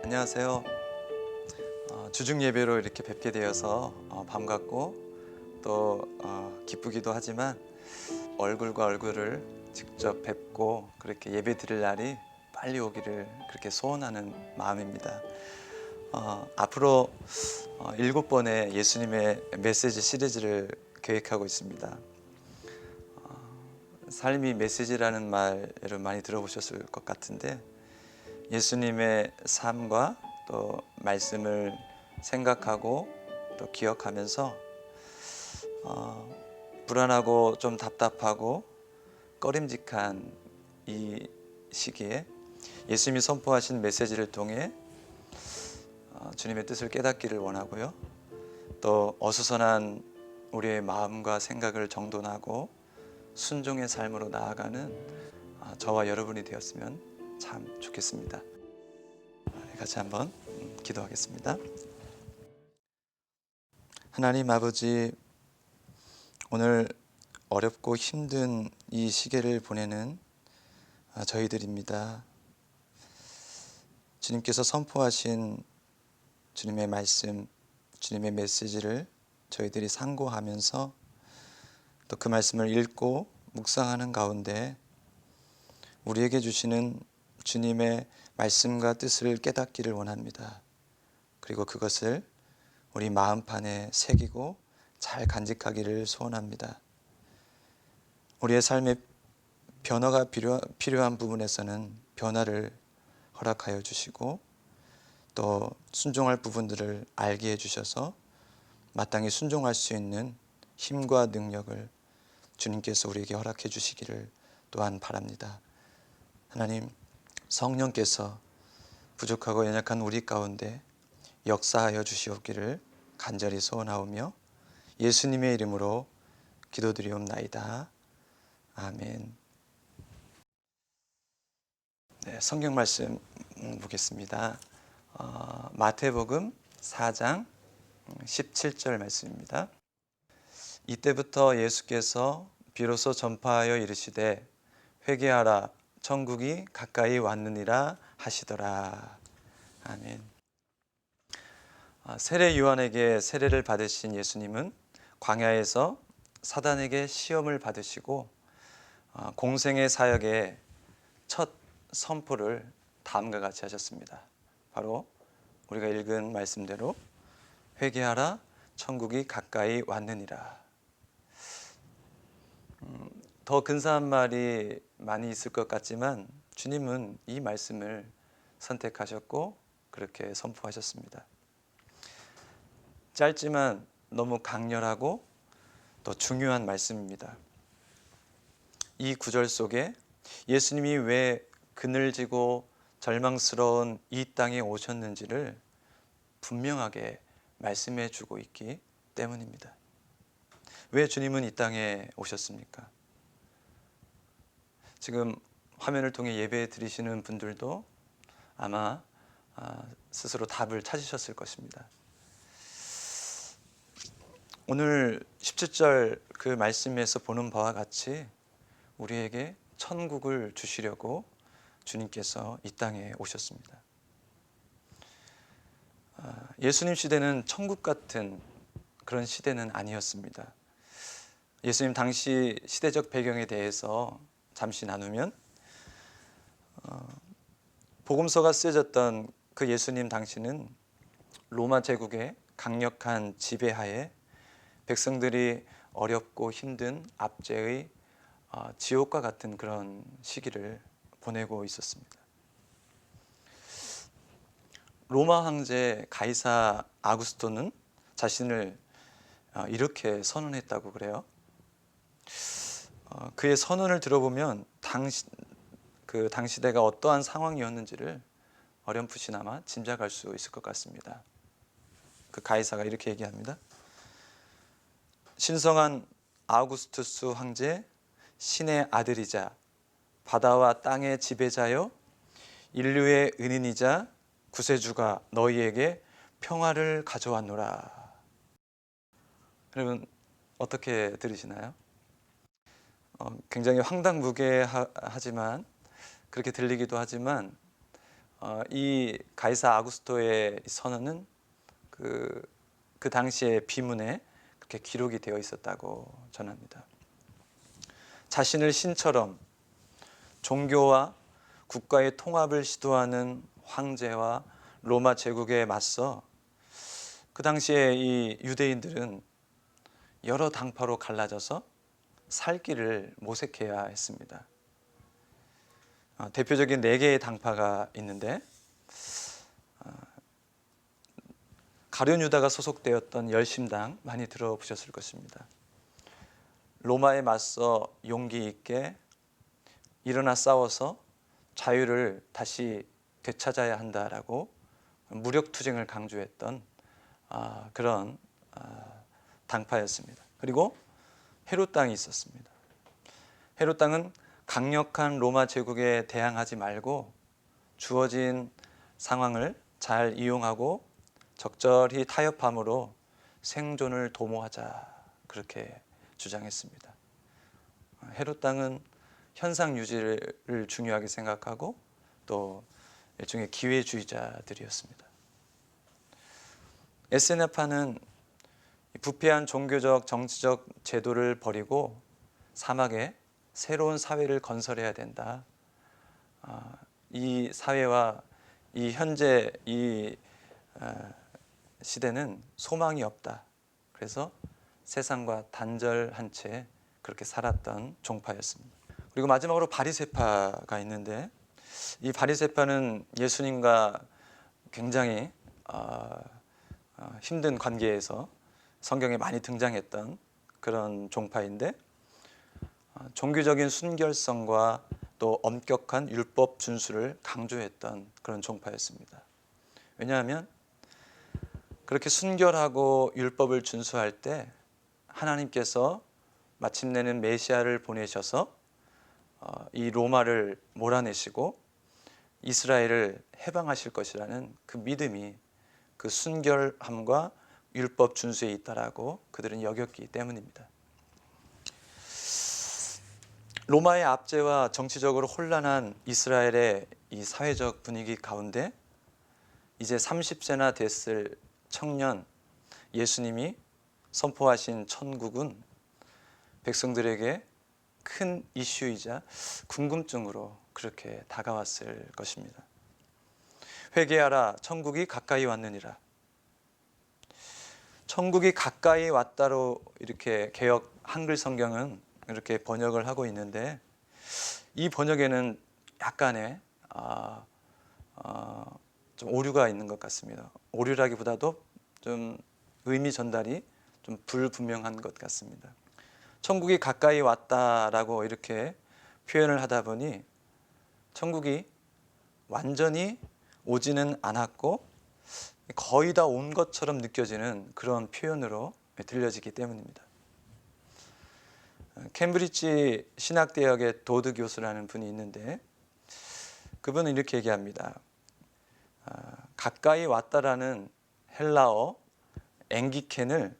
안녕하세요. 주중 예배로 이렇게 뵙게 되어서 반갑고 또 기쁘기도 하지만 얼굴과 얼굴을 직접 뵙고 그렇게 예배 드릴 날이 빨리 오기를 그렇게 소원하는 마음입니다. 앞으로 7번의 예수님의 메시지 시리즈를 계획하고 있습니다. 삶이 메시지라는 말을 많이 들어보셨을 것 같은데, 예수님의 삶과 또 말씀을 생각하고 또 기억하면서 불안하고 좀 답답하고 꺼림직한 이 시기에 예수님이 선포하신 메시지를 통해 주님의 뜻을 깨닫기를 원하고요. 또 어수선한 우리의 마음과 생각을 정돈하고 순종의 삶으로 나아가는 저와 여러분이 되었으면 참 좋겠습니다. 같이 한번 기도하겠습니다. 하나님 아버지, 오늘 어렵고 힘든 이 시기를 보내는 저희들입니다. 주님께서 선포하신 주님의 말씀, 주님의 메시지를 저희들이 상고하면서 또 그 말씀을 읽고 묵상하는 가운데 우리에게 주시는 주님의 말씀과 뜻을 깨닫기를 원합니다. 그리고 그것을 우리 마음판에 새기고 잘 간직하기를 소원합니다. 우리의 삶에 변화가 필요한 부분에서는 변화를 허락하여 주시고 또 순종할 부분들을 알게 해주셔서 마땅히 순종할 수 있는 힘과 능력을 주님께서 우리에게 허락해 주시기를 또한 바랍니다. 하나님, 성령께서 부족하고 연약한 우리 가운데 역사하여 주시옵기를 간절히 소원하오며 예수님의 이름으로 기도드리옵나이다. 아멘. 네, 성경 말씀 보겠습니다. 마태복음 4장 17절 말씀입니다. 이때부터 예수께서 비로소 전파하여 이르시되 회개하라, 천국이 가까이 왔느니라 하시더라. 아멘. 세례 요한에게 세례를 받으신 예수님은 광야에서 사단에게 시험을 받으시고 공생의 사역의 첫 선포를 다음과 같이 하셨습니다. 바로 우리가 읽은 말씀대로 회개하라, 천국이 가까이 왔느니라. 더 근사한 말이 많이 있을 것 같지만 주님은 이 말씀을 선택하셨고 그렇게 선포하셨습니다. 짧지만 너무 강렬하고 또 중요한 말씀입니다. 이 구절 속에 예수님이 왜 그늘지고 절망스러운 이 땅에 오셨는지를 분명하게 말씀해 주고 있기 때문입니다. 왜 주님은 이 땅에 오셨습니까? 지금 화면을 통해 예배 드리시는 분들도 아마 스스로 답을 찾으셨을 것입니다. 오늘 17절 그 말씀에서 보는 바와 같이 우리에게 천국을 주시려고 주님께서 이 땅에 오셨습니다. 예수님 시대는 천국 같은 그런 시대는 아니었습니다. 예수님 당시 시대적 배경에 대해서 잠시 나누면 복음서가 쓰여졌던 그 예수님 당시는 로마 제국의 강력한 지배하에 백성들이 어렵고 힘든 압제의 지옥과 같은 그런 시기를 보내고 있었습니다. 로마 황제 가이사 아구스토는 자신을 이렇게 선언했다고 그래요. 그의 선언을 들어보면 그 당시대가 어떠한 상황이었는지를 어렴풋이나마 짐작할 수 있을 것 같습니다. 그 가이사가 이렇게 얘기합니다. 신성한 아우구스투스 황제, 신의 아들이자 바다와 땅의 지배자여 인류의 은인이자 구세주가 너희에게 평화를 가져왔노라. 여러분 어떻게 들으시나요? 굉장히 황당무계하지만 그렇게 들리기도 하지만 이 가이사 아구스토의 선언은 그 당시의 비문에 그렇게 기록이 되어 있었다고 전합니다. 자신을 신처럼 종교와 국가의 통합을 시도하는 황제와 로마 제국에 맞서 그 당시에 이 유대인들은 여러 당파로 갈라져서 살 길을 모색해야 했습니다. 대표적인 4개의 당파가 있는데 가룟 유다가 소속되었던 열심당 많이 들어보셨을 것입니다. 로마에 맞서 용기 있게 일어나 싸워서 자유를 다시 되찾아야 한다라고 무력투쟁을 강조했던 그런 당파였습니다. 그리고 헤롯당이 있었습니다. 헤롯당은 강력한 로마 제국에 대항하지 말고 주어진 상황을 잘 이용하고 적절히 타협함으로 생존을 도모하자 그렇게 주장했습니다. 헤롯당은 현상 유지를 중요하게 생각하고 또 일종의 기회주의자들이었습니다. 에세나파는 부패한 종교적 정치적 제도를 버리고 사막에 새로운 사회를 건설해야 된다. 이 사회와 이 현재 이 시대는 소망이 없다. 그래서 세상과 단절한 채 그렇게 살았던 종파였습니다. 그리고 마지막으로 바리새파가 있는데 이 바리새파는 예수님과 굉장히 힘든 관계에서 성경에 많이 등장했던 그런 종파인데 종교적인 순결성과 또 엄격한 율법 준수를 강조했던 그런 종파였습니다. 왜냐하면 그렇게 순결하고 율법을 준수할 때 하나님께서 마침내는 메시아를 보내셔서 이 로마를 몰아내시고 이스라엘을 해방하실 것이라는 그 믿음이 그 순결함과 율법 준수에 있다라고 그들은 여겼기 때문입니다. 로마의 압제와 정치적으로 혼란한 이스라엘의 이 사회적 분위기 가운데 이제 30세나 됐을 청년 예수님이 선포하신 천국은 백성들에게 큰 이슈이자 궁금증으로 그렇게 다가왔을 것입니다. 회개하라, 천국이 가까이 왔느니라. 천국이 가까이 왔다로 이렇게 개역 한글 성경은 이렇게 번역을 하고 있는데 이 번역에는 약간의 좀 오류가 있는 것 같습니다. 오류라기보다도 좀 의미 전달이 좀 불분명한 것 같습니다. 천국이 가까이 왔다라고 이렇게 표현을 하다 보니 천국이 완전히 오지는 않았고 거의 다 온 것처럼 느껴지는 그런 표현으로 들려지기 때문입니다. 캠브리지 신학대학의 도드 교수라는 분이 있는데 그분은 이렇게 얘기합니다. 가까이 왔다라는 헬라어 앵기켄을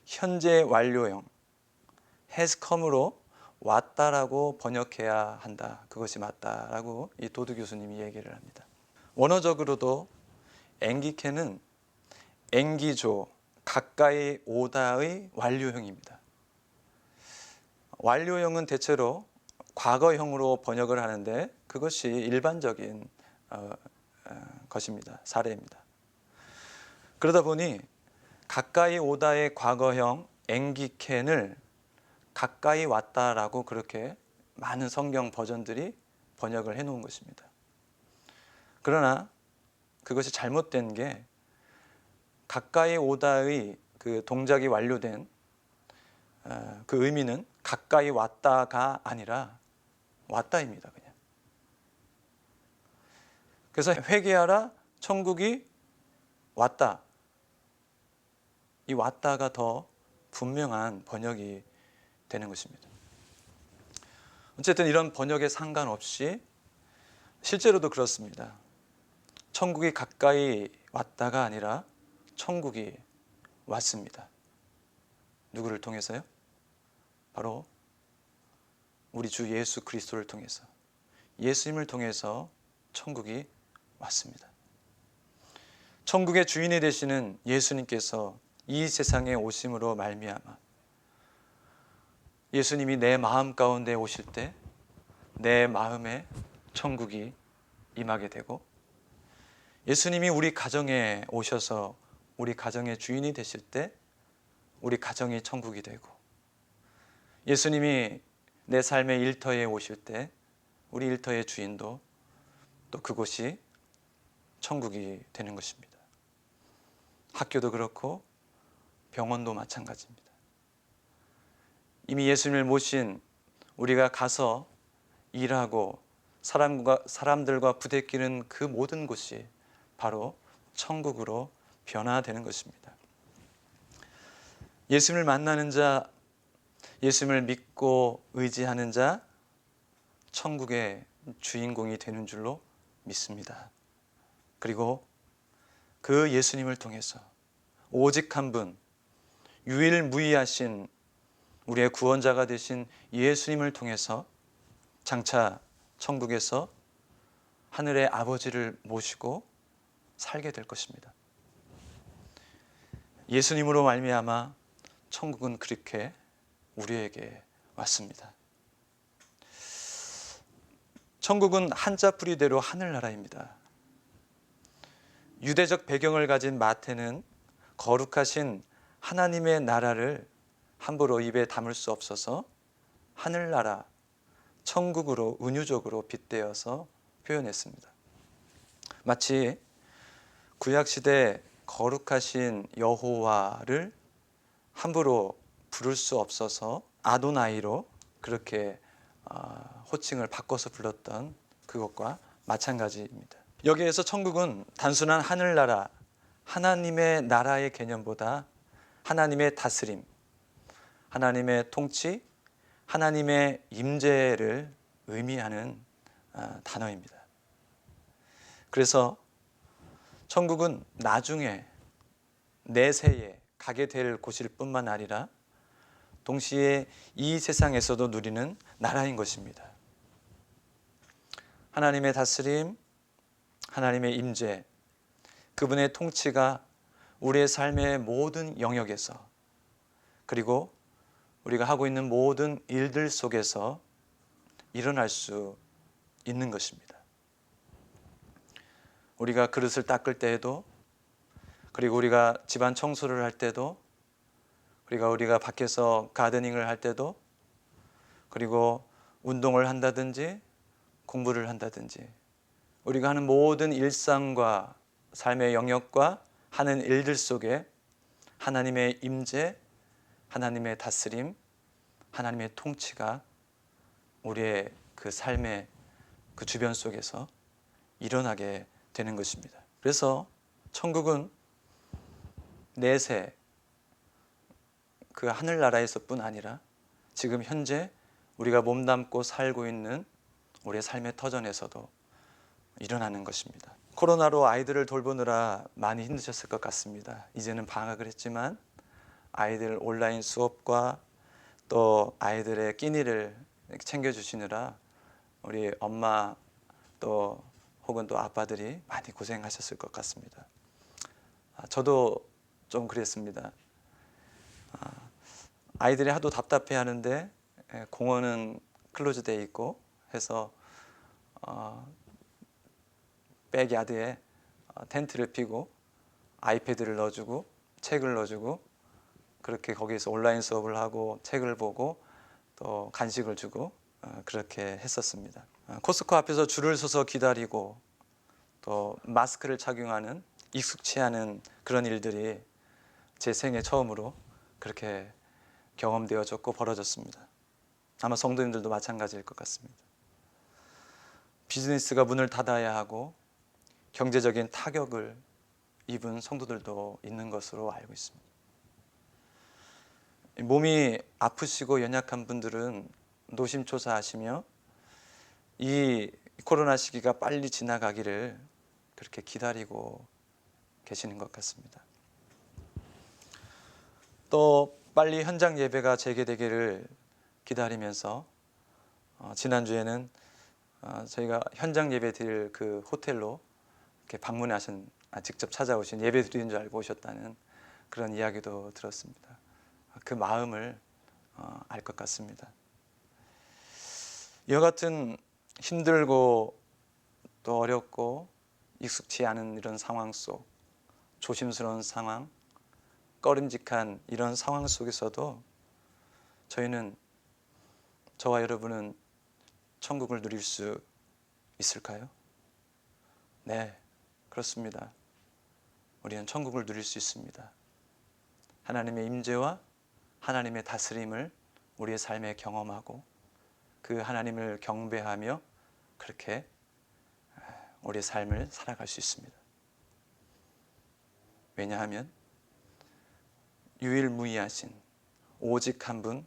현재 완료형 has come으로 왔다라고 번역해야 한다. 그것이 맞다라고 이 도드 교수님이 얘기를 합니다. 원어적으로도 앵기켄은 앵기조, 가까이 오다의 완료형입니다. 완료형은 대체로 과거형으로 번역을 하는데 그것이 일반적인 것입니다. 사례입니다. 그러다 보니 가까이 오다의 과거형 앵기켄을 가까이 왔다라고 그렇게 많은 성경 버전들이 번역을 해놓은 것입니다. 그러나 그것이 잘못된 게 가까이 오다의 그 동작이 완료된 그 의미는 가까이 왔다가 아니라 왔다입니다. 그냥. 그래서 회개하라, 천국이 왔다. 이 왔다가 더 분명한 번역이 되는 것입니다. 어쨌든 이런 번역에 상관없이 실제로도 그렇습니다. 천국이 가까이 왔다가 아니라 천국이 왔습니다. 누구를 통해서요? 바로 우리 주 예수 그리스도를 통해서 예수님을 통해서 천국이 왔습니다. 천국의 주인이 되시는 예수님께서 이 세상에 오심으로 말미암아 예수님이 내 마음 가운데 오실 때 내 마음에 천국이 임하게 되고, 예수님이 우리 가정에 오셔서 우리 가정의 주인이 되실 때 우리 가정이 천국이 되고, 예수님이 내 삶의 일터에 오실 때 우리 일터의 주인도 또 그곳이 천국이 되는 것입니다. 학교도 그렇고 병원도 마찬가지입니다. 이미 예수님을 모신 우리가 가서 일하고 사람들과 부대끼는 그 모든 곳이 바로 천국으로 변화되는 것입니다. 예수님을 만나는 자, 예수님을 믿고 의지하는 자, 천국의 주인공이 되는 줄로 믿습니다. 그리고 그 예수님을 통해서 오직 한 분, 유일무이하신 우리의 구원자가 되신 예수님을 통해서 장차 천국에서 하늘의 아버지를 모시고 살게 될 것입니다. 예수님으로 말미암아 천국은 그렇게 우리에게 왔습니다. 천국은 한자 뿌리대로 하늘나라입니다. 유대적 배경을 가진 마태는 거룩하신 하나님의 나라를 함부로 입에 담을 수 없어서 하늘나라, 천국으로 은유적으로 빗대어서 표현했습니다. 마치 구약시대 거룩하신 여호와를 함부로 부를 수 없어서 아도나이로 그렇게 호칭을 바꿔서 불렀던 그것과 마찬가지입니다. 여기에서 천국은 단순한 하늘나라, 하나님의 나라의 개념보다 하나님의 다스림, 하나님의 통치, 하나님의 임재를 의미하는 단어입니다. 그래서 천국은 나중에 내세에 가게 될 곳일 뿐만 아니라 동시에 이 세상에서도 누리는 나라인 것입니다. 하나님의 다스림, 하나님의 임재, 그분의 통치가 우리의 삶의 모든 영역에서, 그리고 우리가 하고 있는 모든 일들 속에서 일어날 수 있는 것입니다. 우리가 그릇을 닦을 때에도, 그리고 우리가 집안 청소를 할 때도, 그리고 우리가 밖에서 가드닝을 할 때도, 그리고 운동을 한다든지 공부를 한다든지 우리가 하는 모든 일상과 삶의 영역과 하는 일들 속에 하나님의 임재, 하나님의 다스림, 하나님의 통치가 우리의 그 삶의 그 주변 속에서 일어나게 되는 것입니다. 그래서 천국은 내세 그 하늘나라에서뿐 아니라 지금 현재 우리가 몸담고 살고 있는 우리의 삶의 터전에서도 일어나는 것입니다. 코로나로 아이들을 돌보느라 많이 힘드셨을 것 같습니다. 이제는 방학을 했지만 아이들 온라인 수업과 또 아이들의 끼니를 챙겨주시느라 우리 엄마 또 혹은 또 아빠들이 많이 고생하셨을 것 같습니다. 저도 좀 그랬습니다. 아이들이 하도 답답해 하는데 공원은 클로즈되어 있고 해서 백야드에 텐트를 피고 아이패드를 넣어주고 책을 넣어주고 그렇게 거기서 온라인 수업을 하고 책을 보고 또 간식을 주고 그렇게 했었습니다. 코스코 앞에서 줄을 서서 기다리고 또 마스크를 착용하는 익숙치 않은 그런 일들이 제 생애 처음으로 그렇게 경험되어졌고 벌어졌습니다. 아마 성도님들도 마찬가지일 것 같습니다. 비즈니스가 문을 닫아야 하고 경제적인 타격을 입은 성도들도 있는 것으로 알고 있습니다. 몸이 아프시고 연약한 분들은 노심초사하시며 이 코로나 시기가 빨리 지나가기를 그렇게 기다리고 계시는 것 같습니다. 또 빨리 현장 예배가 재개되기를 기다리면서 지난주에는 저희가 현장 예배 드릴 그 호텔로 이렇게 직접 찾아오신 예배 드리는 줄 알고 오셨다는 그런 이야기도 들었습니다. 그 마음을 알 것 같습니다. 이와 같은 힘들고 또 어렵고 익숙치 않은 이런 상황 속, 조심스러운 상황, 꺼림직한 이런 상황 속에서도 저와 여러분은 천국을 누릴 수 있을까요? 네, 그렇습니다. 우리는 천국을 누릴 수 있습니다. 하나님의 임재와 하나님의 다스림을 우리의 삶에 경험하고 그 하나님을 경배하며 그렇게 우리의 삶을 살아갈 수 있습니다. 왜냐하면 유일무이하신 오직 한 분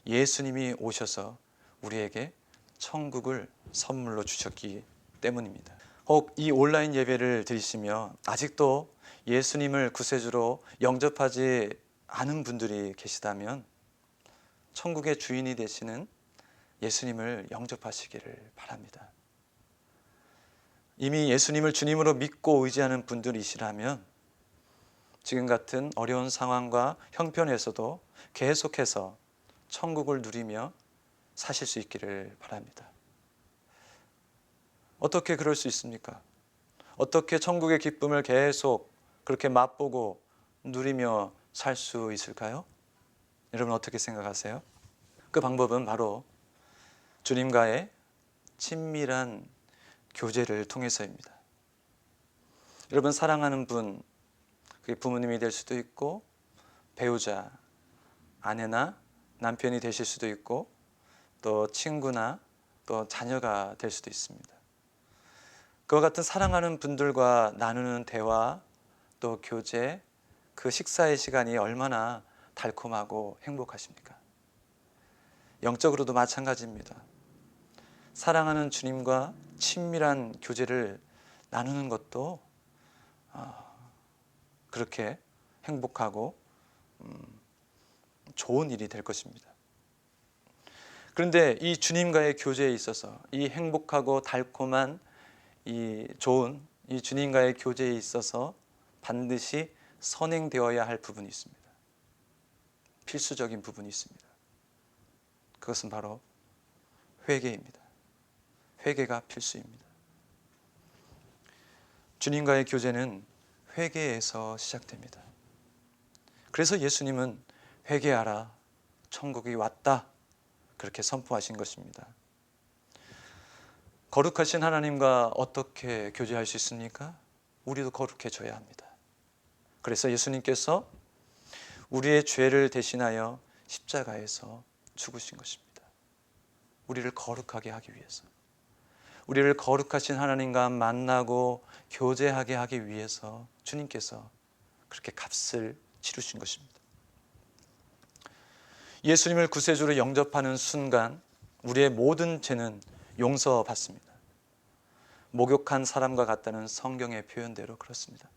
예수님이 오셔서 우리에게 천국을 선물로 주셨기 때문입니다. 혹 이 온라인 예배를 드리시며 아직도 예수님을 구세주로 영접하지 않은 분들이 계시다면 천국의 주인이 되시는 예수님을 영접하시기를 바랍니다. 이미 예수님을 주님으로 믿고 의지하는 분들이시라면 지금 같은 어려운 상황과 형편에서도 계속해서 천국을 누리며 사실 수 있기를 바랍니다. 어떻게 그럴 수 있습니까? 어떻게 천국의 기쁨을 계속 그렇게 맛보고 누리며 살 수 있을까요? 여러분 어떻게 생각하세요? 그 방법은 바로 주님과의 친밀한 교제를 통해서입니다. 여러분 사랑하는 분, 그게 부모님이 될 수도 있고 배우자, 아내나 남편이 되실 수도 있고 또 친구나 또 자녀가 될 수도 있습니다. 그와 같은 사랑하는 분들과 나누는 대화 또 교제, 그 식사의 시간이 얼마나 달콤하고 행복하십니까? 영적으로도 마찬가지입니다. 사랑하는 주님과 친밀한 교제를 나누는 것도 그렇게 행복하고 좋은 일이 될 것입니다. 그런데 이 주님과의 교제에 있어서 이 행복하고 달콤한 이 좋은 이 주님과의 교제에 있어서 반드시 선행되어야 할 부분이 있습니다. 필수적인 부분이 있습니다. 그것은 바로 회개입니다. 회개가 필수입니다. 주님과의 교제는 회개에서 시작됩니다. 그래서 예수님은 회개하라, 천국이 왔다 그렇게 선포하신 것입니다. 거룩하신 하나님과 어떻게 교제할 수 있습니까? 우리도 거룩해져야 합니다. 그래서 예수님께서 우리의 죄를 대신하여 십자가에서 죽으신 것입니다. 우리를 거룩하게 하기 위해서, 우리를 거룩하신 하나님과 만나고 교제하게 하기 위해서 주님께서 그렇게 값을 치르신 것입니다. 예수님을 구세주로 영접하는 순간 우리의 모든 죄는 용서받습니다. 목욕한 사람과 같다는 성경의 표현대로 그렇습니다.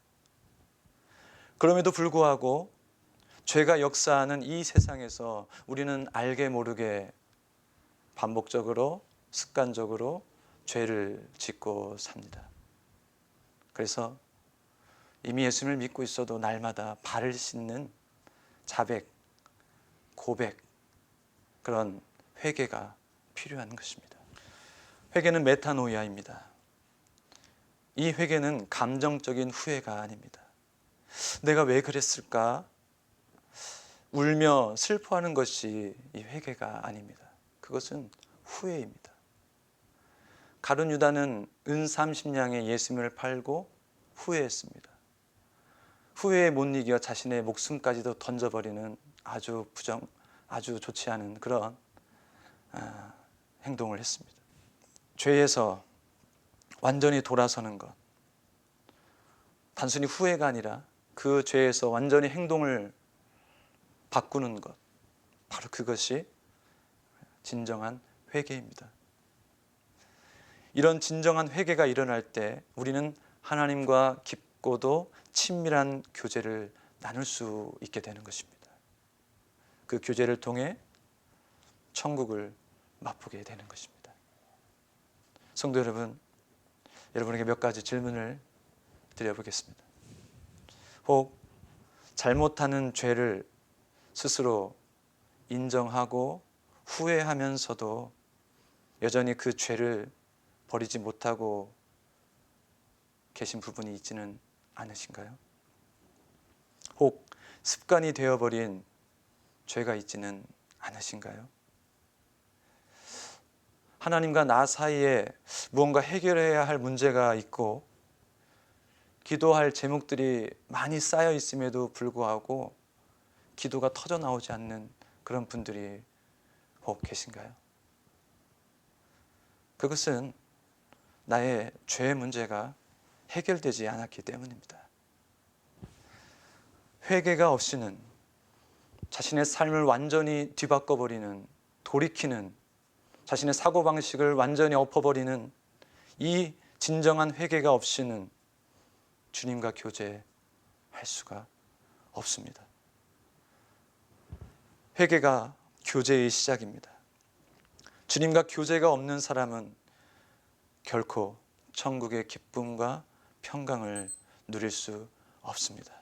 그럼에도 불구하고 죄가 역사하는 이 세상에서 우리는 알게 모르게 반복적으로 습관적으로 죄를 짓고 삽니다. 그래서 이미 예수님을 믿고 있어도 날마다 발을 씻는 자백, 고백, 그런 회개가 필요한 것입니다. 회개는 메타노이아입니다. 이 회개는 감정적인 후회가 아닙니다. 내가 왜 그랬을까? 울며 슬퍼하는 것이 이 회개가 아닙니다. 그것은 후회입니다. 가룟 유다는 은 30냥에 예수님을 팔고 후회했습니다. 후회에 못 이겨 자신의 목숨까지도 던져버리는 아주 좋지 않은 그런 행동을 했습니다. 죄에서 완전히 돌아서는 것, 단순히 후회가 아니라 그 죄에서 완전히 행동을 바꾸는 것, 바로 그것이 진정한 회개입니다. 이런 진정한 회개가 일어날 때 우리는 하나님과 깊고도 친밀한 교제를 나눌 수 있게 되는 것입니다. 그 교제를 통해 천국을 맛보게 되는 것입니다. 성도 여러분, 여러분에게 몇 가지 질문을 드려보겠습니다. 혹 잘못하는 죄를 스스로 인정하고 후회하면서도 여전히 그 죄를 버리지 못하고 계신 부분이 있지는 않으신가요? 혹 습관이 되어버린 죄가 있지는 않으신가요? 하나님과 나 사이에 무언가 해결해야 할 문제가 있고 기도할 제목들이 많이 쌓여 있음에도 불구하고 기도가 터져 나오지 않는 그런 분들이 혹 계신가요? 그것은 나의 죄의 문제가 해결되지 않았기 때문입니다. 회개가 없이는 자신의 삶을 완전히 뒤바꿔버리는, 돌이키는, 자신의 사고방식을 완전히 엎어버리는 이 진정한 회개가 없이는 주님과 교제할 수가 없습니다. 회개가 교제의 시작입니다. 주님과 교제가 없는 사람은 결코 천국의 기쁨과 평강을 누릴 수 없습니다.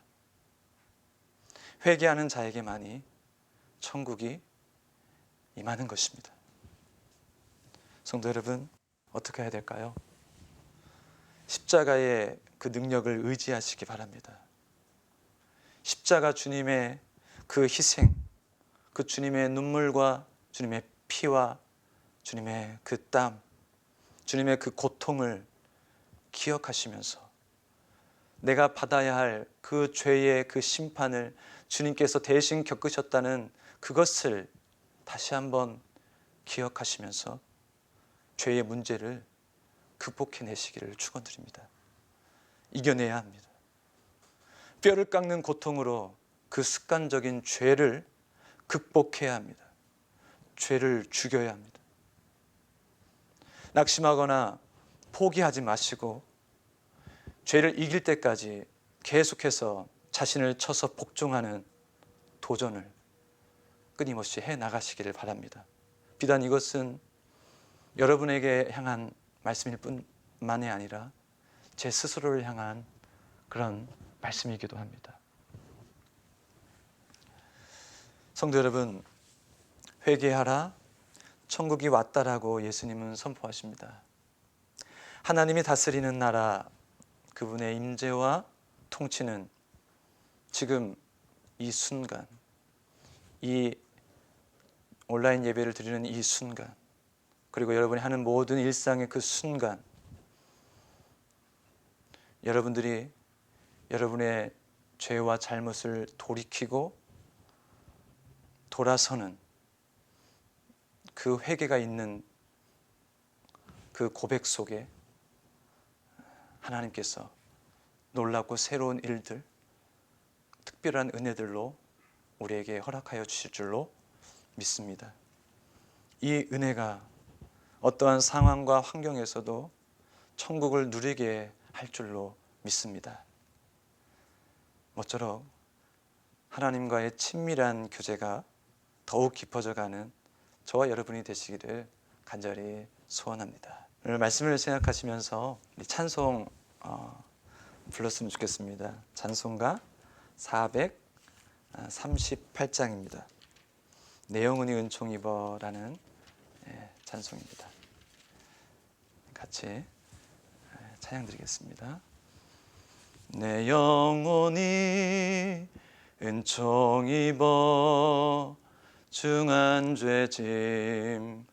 회개하는 자에게만이 천국이 임하는 것입니다. 성도 여러분, 어떻게 해야 될까요? 십자가의 그 능력을 의지하시기 바랍니다. 십자가 주님의 그 희생, 그 주님의 눈물과 주님의 피와 주님의 그 땀, 주님의 그 고통을 기억하시면서 내가 받아야 할 그 죄의 그 심판을 주님께서 대신 겪으셨다는 그것을 다시 한번 기억하시면서 죄의 문제를 극복해내시기를 축원드립니다. 이겨내야 합니다. 뼈를 깎는 고통으로 그 습관적인 죄를 극복해야 합니다. 죄를 죽여야 합니다. 낙심하거나 포기하지 마시고 죄를 이길 때까지 계속해서 자신을 쳐서 복종하는 도전을 끊임없이 해 나가시기를 바랍니다. 비단 이것은 여러분에게 향한 말씀일 뿐만이 아니라 제 스스로를 향한 그런 말씀이기도 합니다. 성도 여러분, 회개하라, 천국이 왔다라고 예수님은 선포하십니다. 하나님이 다스리는 나라, 그분의 임재와 통치는 지금 이 순간, 이 온라인 예배를 드리는 이 순간, 그리고 여러분이 하는 모든 일상의 그 순간, 여러분들이 여러분의 죄와 잘못을 돌이키고 돌아서는 그 회개가 있는 그 고백 속에 하나님께서 놀랍고 새로운 일들, 특별한 은혜들로 우리에게 허락하여 주실 줄로 믿습니다. 이 은혜가 어떠한 상황과 환경에서도 천국을 누리게 할 줄로 믿습니다. 모쪼록 하나님과의 친밀한 교제가 더욱 깊어져가는 저와 여러분이 되시기를 간절히 소원합니다. 오늘 말씀을 생각하시면서 찬송 불렀으면 좋겠습니다. 찬송가 438장입니다. 내 영혼이 은총 입어라는 찬송입니다. 같이 찬양 드리겠습니다. 내 영혼이 은총 입어 중한 죄짐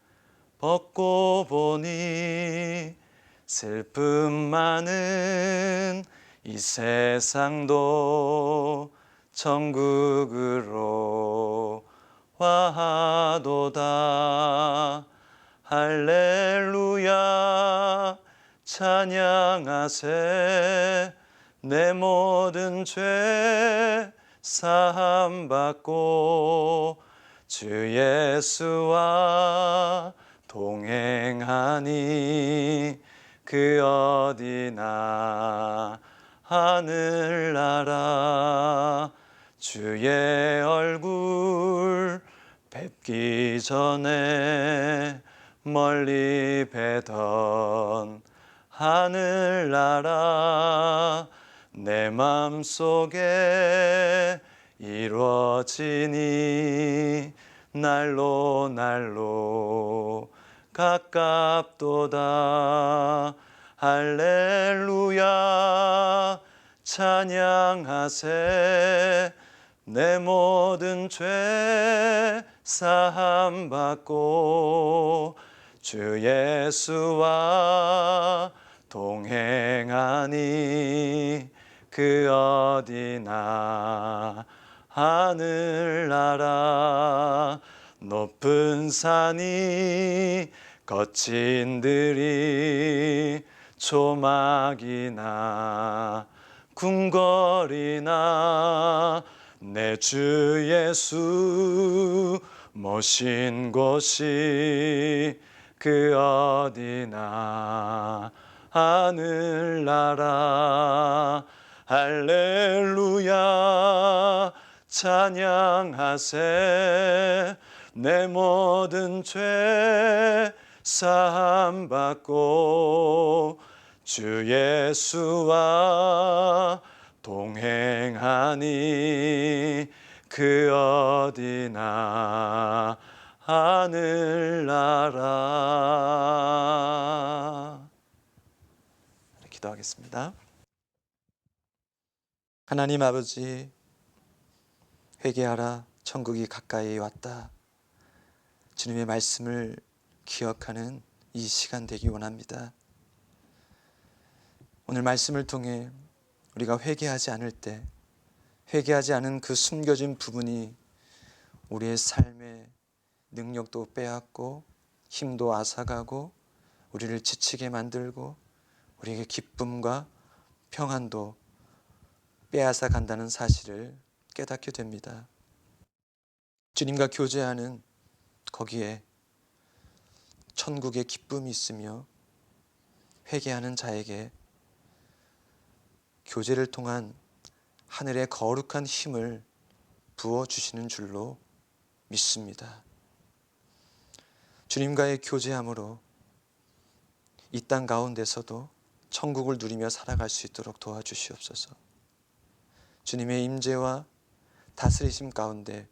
벗고 보니 슬픔 많은 이 세상도 천국으로 와하도다. 할렐루야 찬양하세. 내 모든 죄 사함 받고 주 예수와 동행하니 그 어디나 하늘나라. 주의 얼굴 뵙기 전에 멀리 뵈던 하늘나라. 내 맘속에 이루어지니 날로 날로 가깝도다. 할렐루야 찬양하세. 내 모든 죄 사함 받고 주 예수와 동행하니 그 어디나 하늘나라. 높은 산이 거친 들이 조막이나 궁궐이나 내 주 예수 모신 곳이 그 어디나 하늘나라. 할렐루야 찬양하세. 내 모든 죄 사함 받고 주 예수와 동행하니 그 어디나 하늘나라. 기도하겠습니다. 하나님 아버지, 회개하라, 천국이 가까이 왔다. 주님의 말씀을 기억하는 이 시간 되기 원합니다. 오늘 말씀을 통해 우리가 회개하지 않을 때, 회개하지 않은 그 숨겨진 부분이 우리의 삶의 능력도 빼앗고 힘도 앗아가고 우리를 지치게 만들고 우리에게 기쁨과 평안도 빼앗아 간다는 사실을 깨닫게 됩니다. 주님과 교제하는 거기에 천국의 기쁨이 있으며 회개하는 자에게 교제를 통한 하늘의 거룩한 힘을 부어주시는 줄로 믿습니다. 주님과의 교제함으로 이 땅 가운데서도 천국을 누리며 살아갈 수 있도록 도와주시옵소서. 주님의 임재와 다스리심 가운데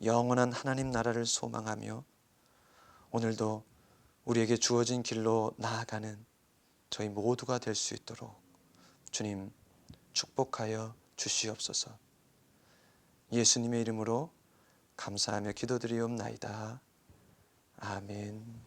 영원한 하나님 나라를 소망하며 오늘도 우리에게 주어진 길로 나아가는 저희 모두가 될 수 있도록 주님 축복하여 주시옵소서. 예수님의 이름으로 감사하며 기도드리옵나이다. 아멘.